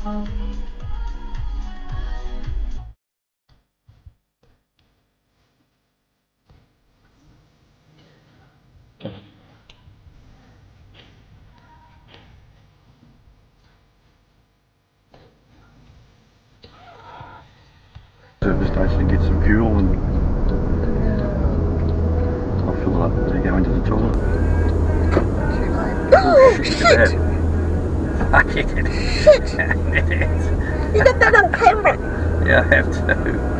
Service station, get some fuel, and I'll fill it up as you go into the toilet. Oh shit! Fuck it. Shit! You got that on camera. Yeah, I have to.